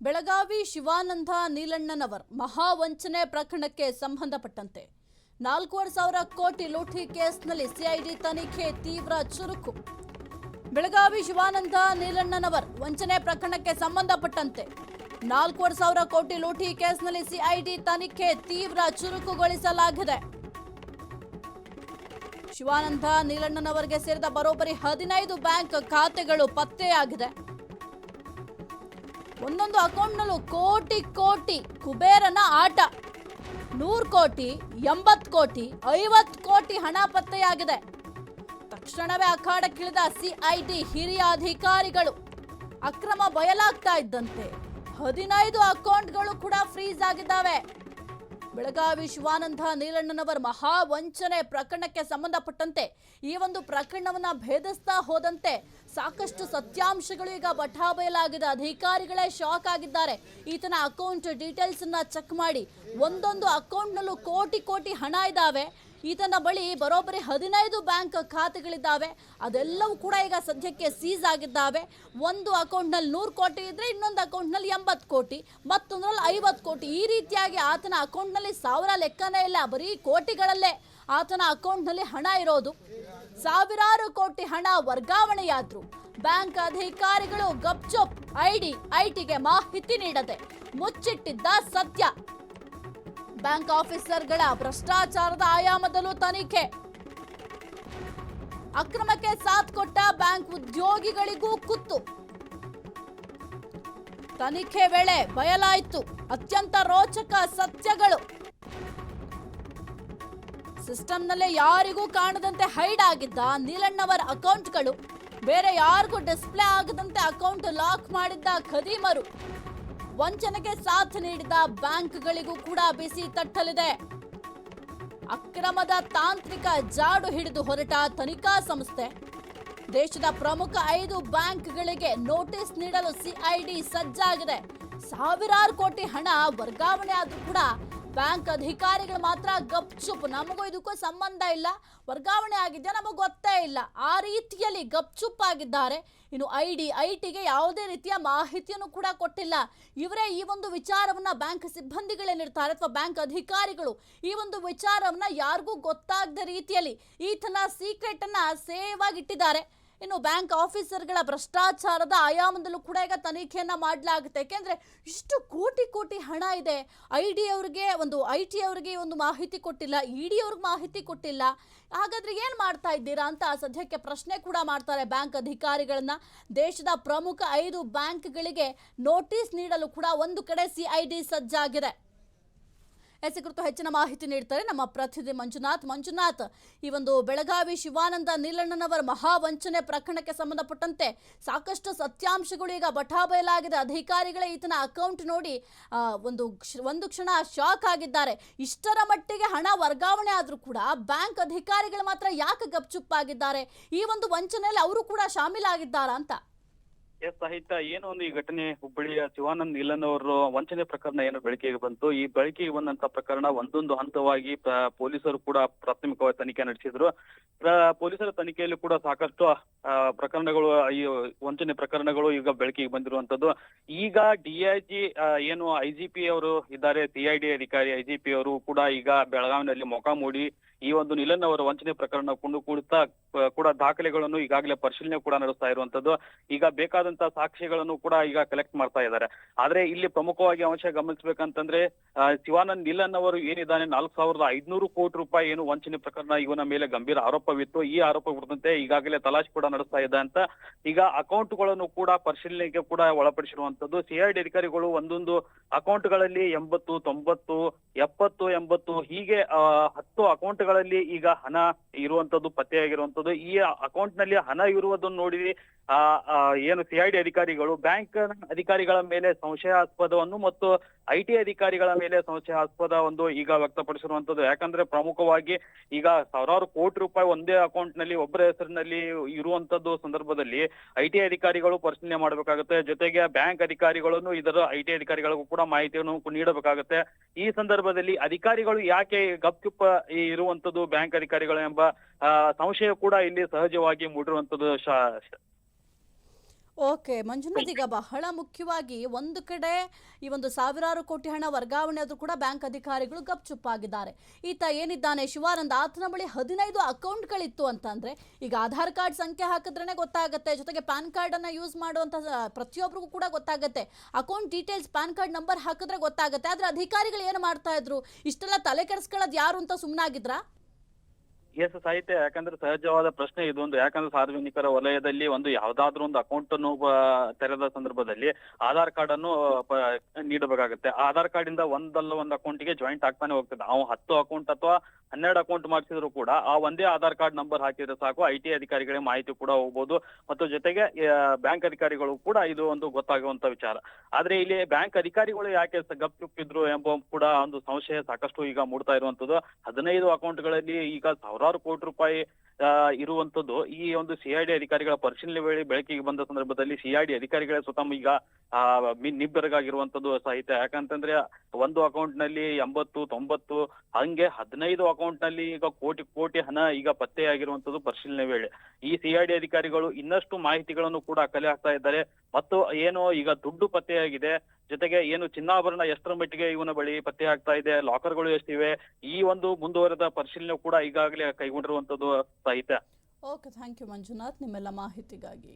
ಬೆಳಗಾವಿ ಶಿವಾನಂದ ನೀಲಣ್ಣನವರ್ ಮಹಾವಂಚನೆ ಪ್ರಕರಣಕ್ಕೆ ಸಂಬಂಧಪಟ್ಟಂತೆ 4,500 ಕೋಟಿ ಲೂಟಿ ಕೇಸ್ನಲ್ಲಿ ಸಿಐಡಿ ತನಿಖೆ ತೀವ್ರ ಚುರುಕು. ಬೆಳಗಾವಿ ಶಿವಾನಂದ ನೀಲಣ್ಣನವರ್ ವಂಚನೆ ಪ್ರಕರಣಕ್ಕೆ ಸಂಬಂಧಪಟ್ಟಂತೆ 4,500 ಕೋಟಿ ಲೂಟಿ ಕೇಸ್ನಲ್ಲಿ ಸಿಐಡಿ ತನಿಖೆ ತೀವ್ರ ಚುರುಕುಗೊಳಿಸಲಾಗಿದೆ. ಶಿವಾನಂದ ನೀಲಣ್ಣನವರಿಗೆ ಸೇರಿದ ಬರೋಬ್ಬರಿ 15 ಬ್ಯಾಂಕ್ ಖಾತೆಗಳು ಪತ್ತೆಯಾಗಿದೆ. ಒಂದೊಂದು ಅಕೌಂಟ್ನಲ್ಲೂ ಕೋಟಿ ಕೋಟಿ ಕುಬೇರನ ಆಟ. 100 ಕೋಟಿ, 80 ಕೋಟಿ, 50 ಕೋಟಿ ಹಣ ಪತ್ತೆಯಾಗಿದೆ. ತಕ್ಷಣವೇ ಅಖಾಡಕ್ಕಿಳಿದ ಸಿಐಡಿ ಹಿರಿಯ ಅಧಿಕಾರಿಗಳು. ಅಕ್ರಮ ಬಯಲಾಗ್ತಾ ಇದ್ದಂತೆ 15 ಅಕೌಂಟ್ಗಳು ಕೂಡ ಫ್ರೀಸ್ ಆಗಿದ್ದಾವೆ. ಬೆಳಗಾವಿ ಶಿವಾನಂದ ನೀಲಣ್ಣನವರ ಮಹಾವಂಚನೆ ಪ್ರಕರಣಕ್ಕೆ ಸಂಬಂಧಪಟ್ಟಂತೆ ಈ ಒಂದು ಪ್ರಕರಣವನ್ನ ಭೇದಿಸ್ತಾ ಹೋದಂತೆ ಸಾಕಷ್ಟು ಸತ್ಯಾಂಶಗಳು ಈಗ ಬಟಾಬಯಲಾಗಿದೆ. ಅಧಿಕಾರಿಗಳೇ ಶಾಕ್ ಆಗಿದ್ದಾರೆ. ಈತನ ಅಕೌಂಟ್ ಡೀಟೇಲ್ಸ್ ಅನ್ನ ಚೆಕ್ ಮಾಡಿ ಒಂದೊಂದು ಅಕೌಂಟ್ನಲ್ಲೂ ಕೋಟಿ ಕೋಟಿ ಹಣ ಇದ್ದಾವೆ. ಈತನ ಬಳಿ ಬರೋಬ್ಬರಿ 15 ಬ್ಯಾಂಕ್ ಖಾತೆಗಳಿದ್ದಾವೆ. ಅದೆಲ್ಲವೂ ಕೂಡ ಈಗ ಸದ್ಯಕ್ಕೆ ಸೀಸ್ ಆಗಿದ್ದಾವೆ. ಒಂದು ಅಕೌಂಟ್ನಲ್ಲಿ 100 ಕೋಟಿ ಇದ್ರೆ ಇನ್ನೊಂದು ಅಕೌಂಟ್ನಲ್ಲಿ 80 ಕೋಟಿ, ಮತ್ತೊಂದರಲ್ಲಿ 50 ಕೋಟಿ. ಈ ರೀತಿಯಾಗಿ ಆತನ ಅಕೌಂಟ್ನಲ್ಲಿ ಸಾವಿರ ಲೆಕ್ಕನೇ ಇಲ್ಲ, ಬರೀ ಕೋಟಿಗಳಲ್ಲೇ ಆತನ ಅಕೌಂಟ್ನಲ್ಲಿ ಹಣ ಇರೋದು. ಸಾವಿರಾರು ಕೋಟಿ ಹಣ ವರ್ಗಾವಣೆಯಾದ್ರು ಬ್ಯಾಂಕ್ ಅಧಿಕಾರಿಗಳು ಗಪ್ಚುಪ್. ಐಟಿಗೆ ಮಾಹಿತಿ ನೀಡದೆ ಮುಚ್ಚಿಟ್ಟಿದ್ದ ಸತ್ಯ. ಬ್ಯಾಂಕ್ ಆಫೀಸರ್ಗಳ ಭ್ರಷ್ಟಾಚಾರದ ಆಯಾಮದಲ್ಲೂ ತನಿಖೆ. ಅಕ್ರಮಕ್ಕೆ ಸಾಥ್ ಕೊಟ್ಟ ಬ್ಯಾಂಕ್ ಉದ್ಯೋಗಿಗಳಿಗೂ ಕುತ್ತು. ತನಿಖೆ ವೇಳೆ ಬಯಲಾಯಿತು ಅತ್ಯಂತ ರೋಚಕ ಸತ್ಯಗಳು. ಸಿಸ್ಟಂನಲ್ಲೇ ಯಾರಿಗೂ ಕಾಣದಂತೆ ಹೈಡ್ ಆಗಿದ್ದ ನೀಲಣ್ಣವರ ಅಕೌಂಟ್ಗಳು ಬೇರೆ ಯಾರಿಗೂ ಡಿಸ್ಪ್ಲೇ ಆಗದಂತೆ ಅಕೌಂಟ್ ಲಾಕ್ ಮಾಡಿದ್ದ ಖದೀಮರು. ವಂಚನೆಗೆ ಸಾಥ್ ನೀಡಿದ ಬ್ಯಾಂಕ್ಗಳಿಗೂ ಕೂಡ ಬಿಸಿ ತಟ್ಟಲಿದೆ. ಅಕ್ರಮದ ತಾಂತ್ರಿಕ ಜಾಡು ಹಿಡಿದು ಹೊರಟ ತನಿಖಾ ಸಂಸ್ಥೆ ದೇಶದ ಪ್ರಮುಖ 5 ಬ್ಯಾಂಕ್ಗಳಿಗೆ ನೋಟಿಸ್ ನೀಡಲು ಸಿಐಡಿ ಸಜ್ಜಾಗಿದೆ. ಸಾವಿರಾರು ಕೋಟಿ ಹಣ ವರ್ಗಾವಣೆ ಆದ್ರೂ ಕೂಡ ಬ್ಯಾಂಕ್ ಅಧಿಕಾರಿಗಳು ಮಾತ್ರ ಗಪ್ಚುಪ್. ನಮಗೂ ಇದಕ್ಕೂ ಸಂಬಂಧ ಇಲ್ಲ, ವರ್ಗಾವಣೆ ಆಗಿದ್ಯಾ ನಮಗೆ ಗೊತ್ತೇ ಇಲ್ಲ, ಆ ರೀತಿಯಲ್ಲಿ ಗಪ್ಚುಪ್ ಆಗಿದ್ದಾರೆ. ಇನ್ನು ಐಟಿಗೆ ಯಾವುದೇ ರೀತಿಯ ಮಾಹಿತಿಯನ್ನು ಕೂಡ ಕೊಟ್ಟಿಲ್ಲ. ಇವರೇ ಈ ಒಂದು ವಿಚಾರವನ್ನ ಬ್ಯಾಂಕ್ ಸಿಬ್ಬಂದಿಗಳೇನಿರ್ತಾರೆ ಅಥವಾ ಬ್ಯಾಂಕ್ ಅಧಿಕಾರಿಗಳು ಈ ಒಂದು ವಿಚಾರವನ್ನ ಯಾರಿಗೂ ಗೊತ್ತಾಗದ ರೀತಿಯಲ್ಲಿ ಈತನ ಸೀಕ್ರೆಟ್ ಅನ್ನ ಸೇವ್ ಆಗಿಟ್ಟಿದ್ದಾರೆ. ಇನ್ನು ಬ್ಯಾಂಕ್ ಆಫೀಸರ್ಗಳ ಭ್ರಷ್ಟಾಚಾರದ ಆಯಾಮದಲ್ಲೂ ಕೂಡ ಈಗ ತನಿಖೆಯನ್ನ ಮಾಡಲಾಗುತ್ತೆ. ಯಾಕೆಂದ್ರೆ ಇಷ್ಟು ಕೋಟಿ ಕೋಟಿ ಹಣ ಇದೆ. ಐಟಿ ಅವರಿಗೆ ಒಂದು ಮಾಹಿತಿ ಕೊಟ್ಟಿಲ್ಲ, ಇಡಿ ಅವ್ರಿಗೆ ಮಾಹಿತಿ ಕೊಟ್ಟಿಲ್ಲ. ಹಾಗಾದ್ರೆ ಏನ್ ಮಾಡ್ತಾ ಇದ್ದೀರಾ ಅಂತ ಸದ್ಯಕ್ಕೆ ಪ್ರಶ್ನೆ ಕೂಡ ಮಾಡ್ತಾರೆ ಬ್ಯಾಂಕ್ ಅಧಿಕಾರಿಗಳನ್ನ. ದೇಶದ ಪ್ರಮುಖ 5 ಬ್ಯಾಂಕ್ಗಳಿಗೆ ನೋಟಿಸ್ ನೀಡಲು ಕೂಡ ಒಂದು ಕಡೆ ಸಿಐಡಿ ಸಜ್ಜಾಗಿದೆ. ಕುರಿತು ಹೆಚ್ಚಿನ ಮಾಹಿತಿ ನೀಡ್ತಾರೆ ನಮ್ಮ ಪ್ರತಿನಿಧಿ ಮಂಜುನಾಥ್. ಈ ಒಂದು ಬೆಳಗಾವಿ ಶಿವಾನಂದ ನೀಲಣ್ಣನವರ ಮಹಾವಂಚನೆ ಪ್ರಕರಣಕ್ಕೆ ಸಂಬಂಧಪಟ್ಟಂತೆ ಸಾಕಷ್ಟು ಸತ್ಯಾಂಶಗಳು ಈಗ ಬಟಾಬಯಲಾಗಿದೆ. ಅಧಿಕಾರಿಗಳೇ ಈತನ ಅಕೌಂಟ್ ನೋಡಿ ಒಂದು ಕ್ಷಣ ಶಾಕ್ ಆಗಿದ್ದಾರೆ. ಇಷ್ಟರ ಮಟ್ಟಿಗೆ ಹಣ ವರ್ಗಾವಣೆ ಆದ್ರೂ ಕೂಡ ಬ್ಯಾಂಕ್ ಅಧಿಕಾರಿಗಳು ಮಾತ್ರ ಯಾಕೆ ಗಪ್ಚುಪ್ಪಾಗಿದ್ದಾರೆ? ಈ ಒಂದು ವಂಚನೆಯಲ್ಲಿ ಅವರು ಕೂಡ ಶಾಮೀಲಾಗಿದ್ದಾರಾ ಅಂತ? ಸಹಿತ ಏನು ಒಂದು ಈ ಘಟನೆ ಹುಬ್ಬಳ್ಳಿಯ ಶಿವಾನಂದ್ ನೀಲನ್ ಅವರು ವಂಚನೆ ಪ್ರಕರಣ ಏನು ಬೆಳಕಿಗೆ ಬಂತು. ಈ ಬೆಳಕಿಗೆ ಬಂದಂತ ಪ್ರಕರಣ ಒಂದೊಂದು ಹಂತವಾಗಿ ಪೊಲೀಸರು ಕೂಡ ಪ್ರಾಥಮಿಕವಾಗಿ ತನಿಖೆ ನಡೆಸಿದ್ರು. ಪೊಲೀಸರ ತನಿಖೆಯಲ್ಲಿ ಕೂಡ ಸಾಕಷ್ಟು ಪ್ರಕರಣಗಳು, ಈ ವಂಚನೆ ಪ್ರಕರಣಗಳು ಈಗ ಬೆಳಕಿಗೆ ಬಂದಿರುವಂತದ್ದು. ಈಗ ಡಿಐಜಿ ಏನು ಐಜಿಪಿ ಅವರು ಇದ್ದಾರೆ, ಸಿಐಡಿ ಅಧಿಕಾರಿ ಐಜಿಪಿ ಅವರು ಕೂಡ ಈಗ ಬೆಳಗಾವಿನಲ್ಲಿ ಮೊಕ್ಕಾಮೂಡಿ ಈ ಒಂದು ನೀಲನ್ ಅವರ ವಂಚನೆ ಪ್ರಕರಣ ಕೂಡುತ್ತಾ ಕೂಡ ದಾಖಲೆಗಳನ್ನು ಈಗಾಗಲೇ ಪರಿಶೀಲನೆ ಕೂಡ ನಡೆಸ್ತಾ ಇರುವಂತದ್ದು. ಈಗ ಬೇಕಾದಂತ ಸಾಕ್ಷಿಗಳನ್ನು ಕೂಡ ಈಗ ಕಲೆಕ್ಟ್ ಮಾಡ್ತಾ ಇದ್ದಾರೆ. ಆದ್ರೆ ಇಲ್ಲಿ ಪ್ರಮುಖವಾಗಿ ಅಂಶ ಗಮನಿಸಬೇಕಂತಂದ್ರೆ ಶಿವಾನಂದ್ ನೀಲನ್ ಅವರು ಏನಿದ್ದಾನೆ 4,500 ಕೋಟಿ ರೂಪಾಯಿ ಏನು ವಂಚನೆ ಪ್ರಕರಣ ಇವನ ಮೇಲೆ ಗಂಭೀರ ಆರೋಪವಿತ್ತು. ಈ ಆರೋಪ ಕುರಿತಂತೆ ಈಗಾಗಲೇ ತಲಾಶ್ ಕೂಡ ನಡೆಸ್ತಾ ಇದೆ ಅಂತ ಈಗ ಅಕೌಂಟ್ಗಳನ್ನು ಕೂಡ ಪರಿಶೀಲನೆಗೆ ಕೂಡ ಒಳಪಡಿಸಿರುವಂತದ್ದು. ಸಿಐಡಿ ಅಧಿಕಾರಿಗಳು ಒಂದೊಂದು ಅಕೌಂಟ್ಗಳಲ್ಲಿ 80, 90, 70, 80 ಹೀಗೆ 10 ಅಕೌಂಟ್ಗಳಲ್ಲಿ ಈಗ ಹಣ ಇರುವಂತದ್ದು ಪತ್ತೆಯಾಗಿರುವಂತದ್ದು. ಈ ಅಕೌಂಟ್ ನಲ್ಲಿ ಹಣ ಇರುವುದನ್ನು ನೋಡಿ ಏನು ಸಿಐಡಿ ಅಧಿಕಾರಿಗಳು ಬ್ಯಾಂಕ್ ಅಧಿಕಾರಿಗಳ ಮೇಲೆ ಸಂಶಯಾಸ್ಪದವನ್ನು ಮತ್ತು ಐಟಿ ಅಧಿಕಾರಿಗಳ ಮೇಲೆ ಸಂಶಯಾಸ್ಪದ ಈಗ ವ್ಯಕ್ತಪಡಿಸಿರುವಂತದ್ದು. ಯಾಕಂದ್ರೆ ಪ್ರಮುಖವಾಗಿ ಈಗ ಸಾವಿರಾರು ಕೋಟಿ ರೂಪಾಯಿ ಒಂದೇ ಅಕೌಂಟ್ ನಲ್ಲಿ ಒಬ್ಬರ ಹೆಸರಿನಲ್ಲಿ ಇರುವಂತದ್ದು ಸಂದರ್ಭದಲ್ಲಿ ಐಟಿ ಅಧಿಕಾರಿಗಳು ಪರಿಶೀಲನೆ ಮಾಡಬೇಕಾಗುತ್ತೆ. ಜೊತೆಗೆ ಬ್ಯಾಂಕ್ ಅಧಿಕಾರಿಗಳನ್ನು ಇದರ ಐಟಿ ಅಧಿಕಾರಿಗಳಿಗೂ ಕೂಡ ಮಾಹಿತಿಯನ್ನು ನೀಡಬೇಕಾಗುತ್ತೆ. ಈ ಸಂದರ್ಭದಲ್ಲಿ ಅಧಿಕಾರಿಗಳು ಯಾಕೆ ಗಪ್ಚುಪ್ ಇರುವಂತದ್ದು ಬ್ಯಾಂಕ್ ಅಧಿಕಾರಿಗಳು ಎಂಬ ಸಂಶಯ ಕೂಡ ಇಲ್ಲಿ ಸಹಜವಾಗಿ ಮೂಡಿರುವಂತದ್ದು. ಓಕೆ ಮಂಜುನಾಥ್, ಈಗ ಬಹಳ ಮುಖ್ಯವಾಗಿ ಒಂದು ಕಡೆ ಈ ಒಂದು ಸಾವಿರಾರು ಕೋಟಿ ಹಣ ವರ್ಗಾವಣೆ ಆದ್ರೂ ಕೂಡ ಬ್ಯಾಂಕ್ ಅಧಿಕಾರಿಗಳು ಗಪ್ಚುಪ್ಪಾಗಿದ್ದಾರೆ. ಈತ ಏನಿದ್ದಾನೆ ಶಿವಾನಂದ್, ಆತನ ಬಳಿ 15 ಅಕೌಂಟ್ಗಳಿತ್ತು ಅಂತಂದ್ರೆ ಈಗ ಆಧಾರ್ ಕಾರ್ಡ್ ಸಂಖ್ಯೆ ಹಾಕಿದ್ರೇನೆ ಗೊತ್ತಾಗುತ್ತೆ, ಜೊತೆಗೆ ಪ್ಯಾನ್ ಕಾರ್ಡ್ ಅನ್ನ ಯೂಸ್ ಮಾಡುವಂತ ಪ್ರತಿಯೊಬ್ಬರಿಗೂ ಕೂಡ ಗೊತ್ತಾಗುತ್ತೆ. Account details PAN card number ಹಾಕಿದ್ರೆ ಗೊತ್ತಾಗುತ್ತೆ. ಆದ್ರೆ ಅಧಿಕಾರಿಗಳು ಏನು ಮಾಡ್ತಾ ಇದ್ರು? ಇಷ್ಟೆಲ್ಲ ತಲೆ ಕೆಡಿಸ್ಕೊಳ್ಳೋದು ಯಾರು ಅಂತ ಸುಮ್ಮನಾಗಿದ್ರಾ? ಎಸ್ ಸಾಹಿತ್ಯ, ಯಾಕಂದ್ರೆ ಸಹಜವಾದ ಪ್ರಶ್ನೆ ಇದೊಂದು. ಯಾಕಂದ್ರೆ ಸಾರ್ವಜನಿಕರ ವಲಯದಲ್ಲಿ ಒಂದು ಯಾವ್ದಾದ್ರು ಒಂದು ಅಕೌಂಟ್ ಅನ್ನು ತೆರೆದ ಸಂದರ್ಭದಲ್ಲಿ ಆಧಾರ್ ಕಾರ್ಡ್ ಅನ್ನು ನೀಡಬೇಕಾಗುತ್ತೆ. ಆಧಾರ್ ಕಾರ್ಡ್ ಇಂದ ಒಂದಲ್ಲ ಒಂದು ಅಕೌಂಟ್ಗೆ ಜಾಯಿಂಟ್ ಆಗ್ತಾನೆ ಹೋಗ್ತದೆ. ನಾವು 10 ಅಕೌಂಟ್ ಅಥವಾ 12 ಅಕೌಂಟ್ ಮಾಡಿಸಿದ್ರು ಕೂಡ ಆ ಒಂದೇ ಆಧಾರ್ ಕಾರ್ಡ್ ನಂಬರ್ ಹಾಕಿದ್ರೆ ಸಾಕು, IT ಅಧಿಕಾರಿಗಳಿಗೆ ಮಾಹಿತಿ ಕೂಡ ಹೋಗ್ಬೋದು, ಮತ್ತು ಜೊತೆಗೆ ಬ್ಯಾಂಕ್ ಅಧಿಕಾರಿಗಳು ಕೂಡ ಇದು ಒಂದು ಗೊತ್ತಾಗುವಂತ ವಿಚಾರ. ಆದ್ರೆ ಇಲ್ಲಿ ಬ್ಯಾಂಕ್ ಅಧಿಕಾರಿಗಳು ಯಾಕೆ ಗಪ್ಚುಪ್ಪಿದ್ರು ಎಂಬ ಕೂಡ ಒಂದು ಸಂಶಯ ಸಾಕಷ್ಟು ಈಗ ಮೂಡ್ತಾ ಇರುವಂತದ್ದು. 15 ಅಕೌಂಟ್ಗಳಲ್ಲಿ ಈಗ ಸಾವಿರಾರು ಕೋಟಿ ರೂಪಾಯಿ ಇರುವಂತದ್ದು ಈ ಒಂದು CID ಅಧಿಕಾರಿಗಳ ಪರಿಶೀಲನೆ ವೇಳೆ ಬೆಳಕಿಗೆ ಬಂದ ಸಂದರ್ಭದಲ್ಲಿ CID ಅಧಿಕಾರಿಗಳೇ ಸ್ವತಃ ಈಗ ನಿಬ್ಬೆರಗಾಗಿರುವಂತದ್ದು ಸಾಹಿತ್ಯ. ಯಾಕಂತಂದ್ರೆ ಒಂದು ಅಕೌಂಟ್ ನಲ್ಲಿ 80-90 ಹಂಗೆ 15 ಅಕೌಂಟ್ ನಲ್ಲಿ ಈಗ ಕೋಟಿ ಹಣ ಈಗ ಪತ್ತೆಯಾಗಿರುವಂತದ್ದು ಪರಿಶೀಲನೆ ವೇಳೆ. ಈ CID ಅಧಿಕಾರಿಗಳು ಇನ್ನಷ್ಟು ಮಾಹಿತಿಗಳನ್ನು ಕೂಡ ಕಲೆ ಹಾಕ್ತಾ ಇದ್ದಾರೆ. ಮತ್ತು ಏನು ಈಗ ದುಡ್ಡು ಪತ್ತೆಯಾಗಿದೆ, ಜೊತೆಗೆ ಏನು ಚಿನ್ನಾಭರಣ ಎಷ್ಟರ ಮಟ್ಟಿಗೆ ಇವನ ಬಳಿ ಪತ್ತೆ ಆಗ್ತಾ ಇದೆ, ಲಾಕರ್ಗಳು ಎಷ್ಟಿವೆ, ಈ ಒಂದು ಮುಂದುವರೆದ ಪರಿಶೀಲನೆ ಕೂಡ ಈಗಾಗಲೇ ಕೈಗೊಂಡಿರುವಂತದ್ದು ಸಾಹಿತ್ಯ. ಓಕೆ, ಥ್ಯಾಂಕ್ ಯು ಮಂಜುನಾಥ್ ನಿಮ್ಮೆಲ್ಲ ಮಾಹಿತಿಗಾಗಿ.